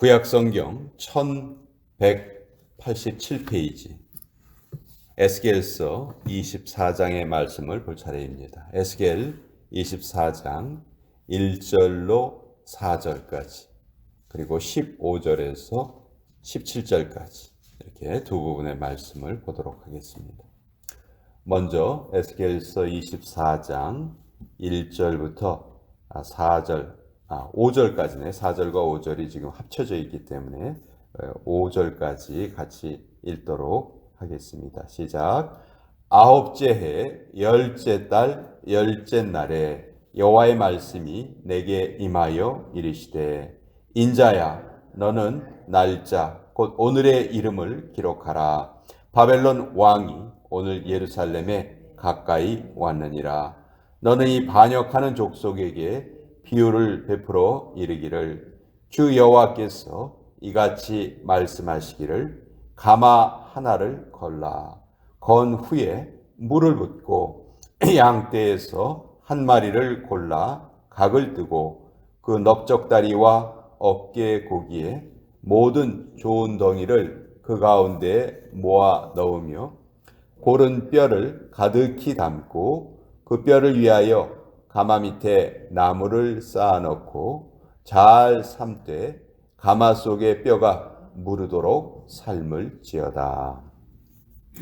구약성경 1187페이지 에스겔서 24장의 말씀을 볼 차례입니다. 에스겔 24장 1절로 4절까지 그리고 15절에서 17절까지 이렇게 두 부분의 말씀을 보도록 하겠습니다. 먼저 에스겔서 24장 1절부터 5절까지네. 4절과 5절이 지금 합쳐져 있기 때문에 5절까지 같이 읽도록 하겠습니다. 시작. 아홉째 해 열째 달 열째 날에 여호와의 말씀이 내게 임하여 이르시되 인자야 너는 날짜 곧 오늘의 이름을 기록하라. 바벨론 왕이 오늘 예루살렘에 가까이 왔느니라. 너는 이 반역하는 족속에게 비유를 베풀어 이르기를 주 여호와께서 이같이 말씀하시기를 가마 하나를 걸라. 건 후에 물을 붓고 양떼에서 한 마리를 골라 각을 뜨고 그 넓적다리와 어깨 고기에 모든 좋은 덩이를 그 가운데 모아 넣으며 고른 뼈를 가득히 담고 그 뼈를 위하여 가마 밑에 나무를 쌓아 넣고 잘 삶되 가마 속의 뼈가 무르도록 삶을 지어다.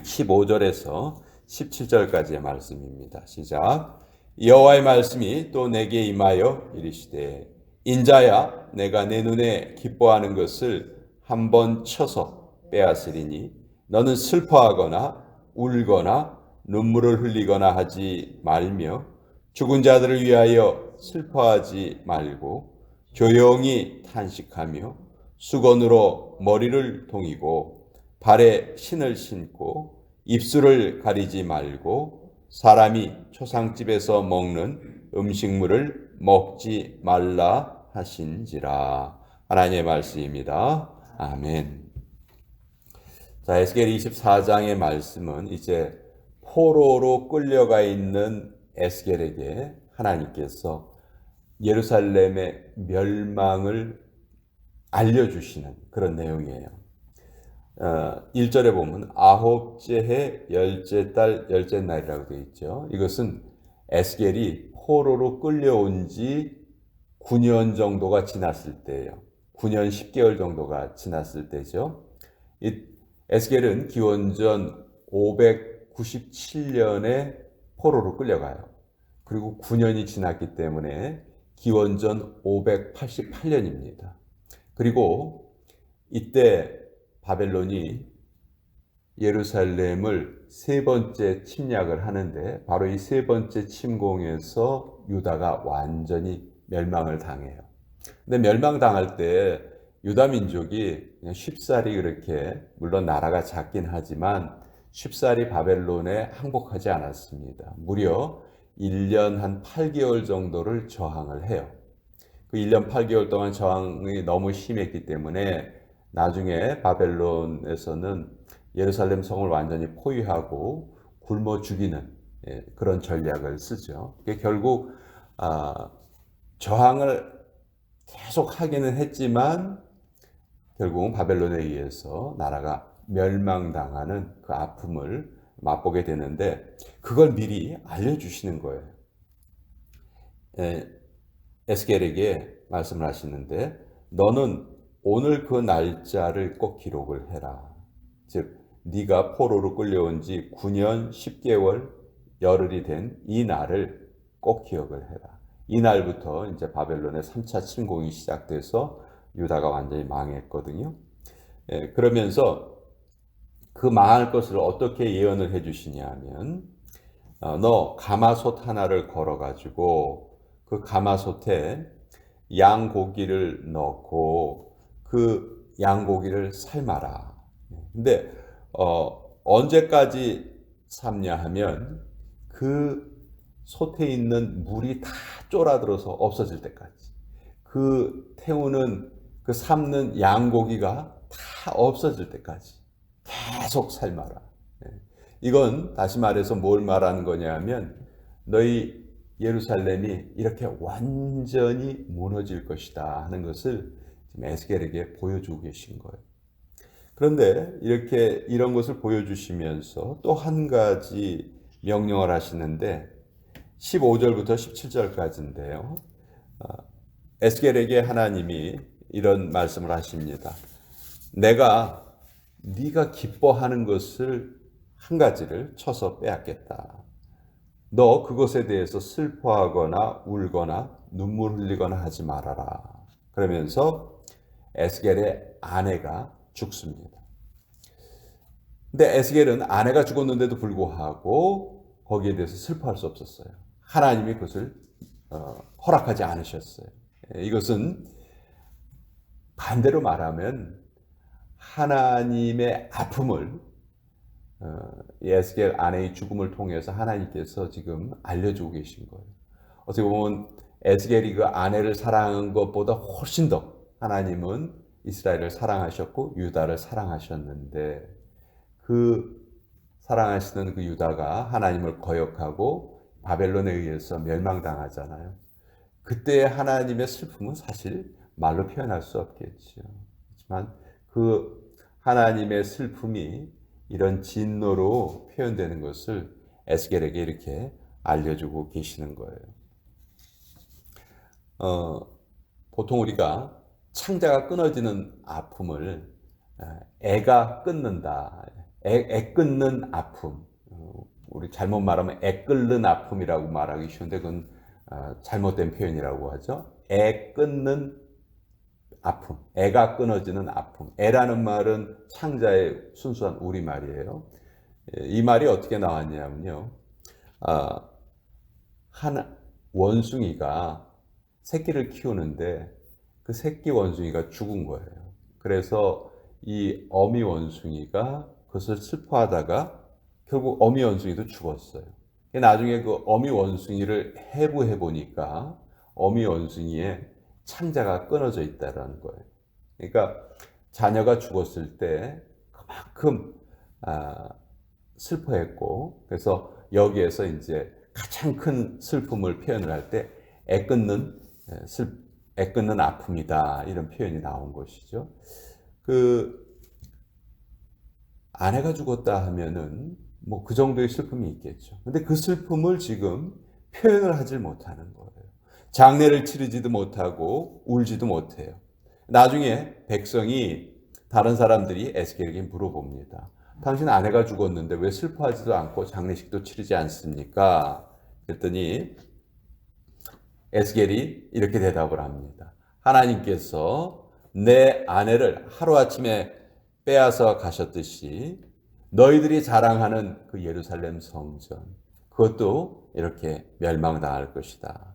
15절에서 17절까지의 말씀입니다. 시작. 여호와의 말씀이 또 내게 임하여 이르시되 인자야 내가 내 눈에 기뻐하는 것을 한번 쳐서 빼앗으리니 너는 슬퍼하거나 울거나 눈물을 흘리거나 하지 말며 죽은 자들을 위하여 슬퍼하지 말고 조용히 탄식하며 수건으로 머리를 동이고 발에 신을 신고 입술을 가리지 말고 사람이 초상집에서 먹는 음식물을 먹지 말라 하신지라. 하나님의 말씀입니다. 아멘. 자, 에스겔 24장의 말씀은 이제 포로로 끌려가 있는 에스겔에게 하나님께서 예루살렘의 멸망을 알려주시는 그런 내용이에요. 1절에 보면 아홉째 해 열째 달 열째 날이라고 되어 있죠. 이것은 에스겔이 포로로 끌려온 지 9년 정도가 지났을 때예요. 9년 10개월 정도가 지났을 때죠. 이 에스겔은 기원전 597년에 포로로 끌려가요. 그리고 9년이 지났기 때문에 기원전 588년입니다. 그리고 이때 바벨론이 예루살렘을 세 번째 침략을 하는데 바로 이 세 번째 침공에서 유다가 완전히 멸망을 당해요. 근데 멸망당할 때 유다 민족이 그냥 쉽사리 그렇게 물론 나라가 작긴 하지만 쉽사리 바벨론에 항복하지 않았습니다. 무려 1년 한 8개월 정도를 저항을 해요. 그 1년 8개월 동안 저항이 너무 심했기 때문에 나중에 바벨론에서는 예루살렘 성을 완전히 포위하고 굶어 죽이는 그런 전략을 쓰죠. 결국 저항을 계속 하기는 했지만 결국은 바벨론에 의해서 나라가 멸망당하는 그 아픔을 맛보게 되는데 그걸 미리 알려주시는 거예요. 에스겔에게 말씀을 하시는데 너는 오늘 그 날짜를 꼭 기록을 해라. 즉 네가 포로로 끌려온 지 9년 10개월 열흘이 된 이 날을 꼭 기억을 해라. 이 날부터 이제 바벨론의 3차 침공이 시작돼서 유다가 완전히 망했거든요. 그러면서 그 망할 것을 어떻게 예언을 해주시냐 하면 너 가마솥 하나를 걸어가지고 그 가마솥에 양고기를 넣고 그 양고기를 삶아라. 근데 언제까지 삶냐 하면 그 솥에 있는 물이 다 쫄아들어서 없어질 때까지 그 태우는 그 삶는 양고기가 다 없어질 때까지 계속 삶아라. 이건 다시 말해서 뭘 말하는 거냐 하면 너희 예루살렘이 이렇게 완전히 무너질 것이다 하는 것을 지금 에스겔에게 보여주고 계신 거예요. 그런데 이렇게 이런 것을 보여주시면서 또 한 가지 명령을 하시는데 15절부터 17절까지인데요. 에스겔에게 하나님이 이런 말씀을 하십니다. 내가 네가 기뻐하는 것을 한 가지를 쳐서 빼앗겠다. 너 그것에 대해서 슬퍼하거나 울거나 눈물 흘리거나 하지 말아라. 그러면서 에스겔의 아내가 죽습니다. 근데 에스겔은 아내가 죽었는데도 불구하고 거기에 대해서 슬퍼할 수 없었어요. 하나님이 그것을 허락하지 않으셨어요. 이것은 반대로 말하면 하나님의 아픔을 에스겔 아내의 죽음을 통해서 하나님께서 지금 알려주고 계신 거예요. 어떻게 보면 에스겔이 그 아내를 사랑한 것보다 훨씬 더 하나님은 이스라엘을 사랑하셨고 유다를 사랑하셨는데 그 사랑하시는 그 유다가 하나님을 거역하고 바벨론에 의해서 멸망당하잖아요. 그때 하나님의 슬픔은 사실 말로 표현할 수 없겠죠. 하지만 그 하나님의 슬픔이 이런 진노로 표현되는 것을 에스겔에게 이렇게 알려주고 계시는 거예요. 보통 우리가 창자가 끊어지는 아픔을 애가 끊는다. 애 끊는 아픔. 우리 잘못 말하면 애 끓는 아픔이라고 말하기 쉬운데 그건 잘못된 표현이라고 하죠. 애 끊는 아픔, 애가 끊어지는 아픔. 애라는 말은 창자의 순수한 우리말이에요. 이 말이 어떻게 나왔냐면요. 한 원숭이가 새끼를 키우는데 그 새끼 원숭이가 죽은 거예요. 그래서 이 어미 원숭이가 그것을 슬퍼하다가 결국 어미 원숭이도 죽었어요. 나중에 그 어미 원숭이를 해부해 보니까 어미 원숭이의 창자가 끊어져 있다는 거예요. 그러니까 자녀가 죽었을 때 그만큼 슬퍼했고, 그래서 여기에서 이제 가장 큰 슬픔을 표현을 할 때 애 끊는 아픔이다 이런 표현이 나온 것이죠. 그 아내가 죽었다 하면은 뭐 그 정도의 슬픔이 있겠죠. 근데 그 슬픔을 지금 표현을 하질 못하는 거예요. 장례를 치르지도 못하고 울지도 못해요. 나중에 백성이 다른 사람들이 에스겔에게 물어봅니다. 당신 아내가 죽었는데 왜 슬퍼하지도 않고 장례식도 치르지 않습니까? 그랬더니 에스겔이 이렇게 대답을 합니다. 하나님께서 내 아내를 하루아침에 빼앗아 가셨듯이 너희들이 자랑하는 그 예루살렘 성전 그것도 이렇게 멸망당할 것이다.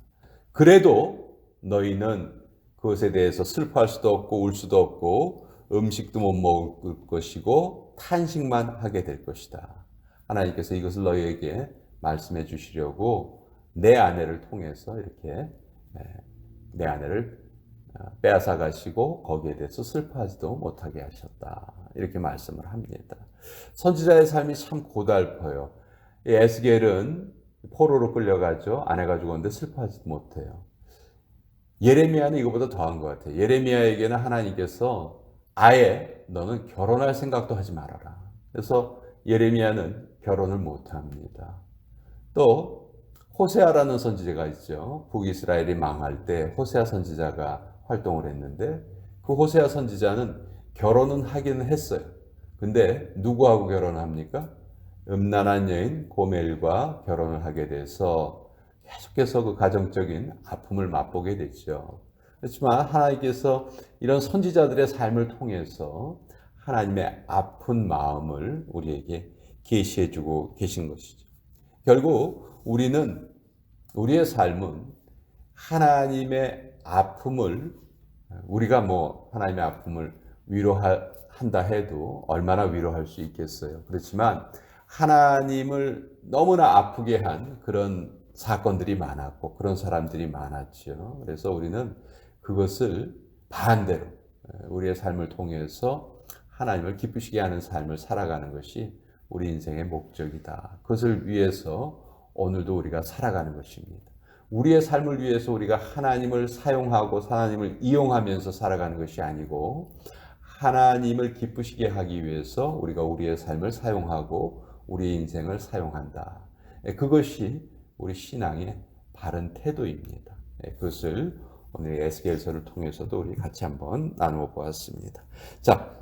그래도 너희는 그것에 대해서 슬퍼할 수도 없고 울 수도 없고 음식도 못 먹을 것이고 탄식만 하게 될 것이다. 하나님께서 이것을 너희에게 말씀해 주시려고 내 아내를 통해서 이렇게 내 아내를 빼앗아 가시고 거기에 대해서 슬퍼하지도 못하게 하셨다. 이렇게 말씀을 합니다. 선지자의 삶이 참 고달퍼요. 에스겔은 포로로 끌려가죠. 아내가 죽었는데 슬퍼하지도 못해요. 예레미야는 이거보다 더한 것 같아요. 예레미야에게는 하나님께서 아예 너는 결혼할 생각도 하지 말아라. 그래서 예레미야는 결혼을 못합니다. 또 호세아라는 선지자가 있죠. 북이스라엘이 망할 때 호세아 선지자가 활동을 했는데 그 호세아 선지자는 결혼은 하기는 했어요. 근데 누구하고 결혼합니까? 음란한 여인 고멜과 결혼을 하게 돼서 계속해서 그 가정적인 아픔을 맛보게 됐죠. 그렇지만 하나님께서 이런 선지자들의 삶을 통해서 하나님의 아픈 마음을 우리에게 계시해 주고 계신 것이죠. 결국 우리의 삶은 하나님의 아픔을 우리가 하나님의 아픔을 위로한다 해도 얼마나 위로할 수 있겠어요. 그렇지만 하나님을 너무나 아프게 한 그런 사건들이 많았고 그런 사람들이 많았죠. 그래서 우리는 그것을 반대로 우리의 삶을 통해서 하나님을 기쁘시게 하는 삶을 살아가는 것이 우리 인생의 목적이다. 그것을 위해서 오늘도 우리가 살아가는 것입니다. 우리의 삶을 위해서 우리가 하나님을 사용하고 하나님을 이용하면서 살아가는 것이 아니고 하나님을 기쁘시게 하기 위해서 우리가 우리의 삶을 사용하고 우리의 인생을 사용한다. 그것이 우리 신앙의 바른 태도입니다. 그것을 오늘 에스겔서를 통해서도 우리 같이 한번 나누어 보았습니다. 자,